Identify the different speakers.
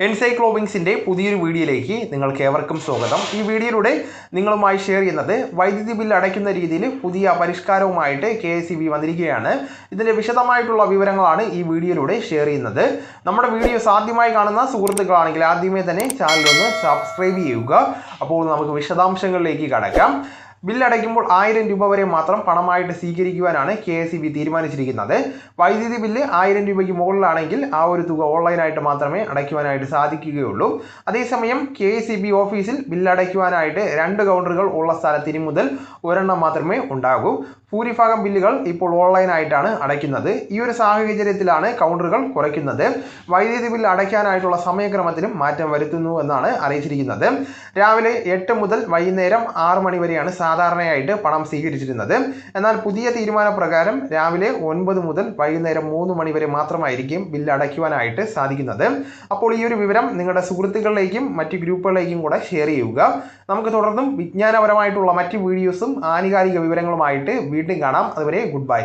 Speaker 1: എൻസൈക്ലോബിങ്സിൻ്റെ പുതിയൊരു വീഡിയോയിലേക്ക് നിങ്ങൾക്ക് ഏവർക്കും സ്വാഗതം. ഈ വീഡിയോയിലൂടെ നിങ്ങളുമായി ഷെയർ ചെയ്യുന്നത് വൈദ്യുതി ബില്ല് അടയ്ക്കുന്ന രീതിയിൽ പുതിയ പരിഷ്കാരവുമായിട്ട് KSEB വന്നിരിക്കുകയാണ്. ഇതിൻ്റെ വിശദമായിട്ടുള്ള വിവരങ്ങളാണ് ഈ വീഡിയോയിലൂടെ ഷെയർ ചെയ്യുന്നത്. നമ്മുടെ വീഡിയോസ് ആദ്യമായി കാണുന്ന സുഹൃത്തുക്കളാണെങ്കിൽ ആദ്യമേ തന്നെ ചാനലൊന്ന് സബ്സ്ക്രൈബ് ചെയ്യുക. അപ്പോൾ നമുക്ക് വിശദാംശങ്ങളിലേക്ക് കടക്കാം. ബില്ലടയ്ക്കുമ്പോൾ 1000 രൂപ വരെ മാത്രം പണമായിട്ട് സ്വീകരിക്കുവാനാണ് KSEB തീരുമാനിച്ചിരിക്കുന്നത്. വൈദ്യുതി ബില്ല് 1000 രൂപയ്ക്ക് മുകളിലാണെങ്കിൽ ആ ഒരു തുക ഓൺലൈനായിട്ട് മാത്രമേ അടയ്ക്കുവാനായിട്ട് സാധിക്കുകയുള്ളൂ. അതേസമയം KSEB ഓഫീസിൽ ബില്ലടയ്ക്കുവാനായിട്ട് 2 കൗണ്ടറുകൾ ഉള്ള സ്ഥലത്ത് ഇനി മുതൽ ഒരെണ്ണം മാത്രമേ ഉണ്ടാകൂ. ഭൂരിഭാഗം ബില്ലുകൾ ഇപ്പോൾ ഓൺലൈനായിട്ടാണ് അടയ്ക്കുന്നത്. ഈ ഒരു സാഹചര്യത്തിലാണ് കൗണ്ടറുകൾ കുറയ്ക്കുന്നത്. വൈദ്യുതി ബില്ല് അടയ്ക്കാനായിട്ടുള്ള സമയക്രമത്തിലും മാറ്റം വരുത്തുന്നു എന്നാണ് അറിയിച്ചിരിക്കുന്നത്. രാവിലെ 8 മുതൽ വൈകുന്നേരം 6 മണി വരെയാണ് സാധാരണയായിട്ട് പണം സ്വീകരിച്ചിരുന്നത്. എന്നാൽ പുതിയ തീരുമാനപ്രകാരം രാവിലെ 9 മുതൽ വൈകുന്നേരം 3 മണി വരെ മാത്രമായിരിക്കും ബില്ല് അടയ്ക്കുവാനായിട്ട് സാധിക്കുന്നത്. അപ്പോൾ ഈ ഒരു വിവരം നിങ്ങളുടെ സുഹൃത്തുക്കളിലേക്കും മറ്റ് ഗ്രൂപ്പുകളിലേക്കും കൂടെ ഷെയർ ചെയ്യുക. നമുക്ക് തുടർന്നും വിജ്ഞാനപരമായിട്ടുള്ള മറ്റ് വീഡിയോസും ആനുകാലിക വിവരങ്ങളുമായിട്ട് വീണ്ടും കാണാം. അതുവരെ ഗുഡ് ബൈ.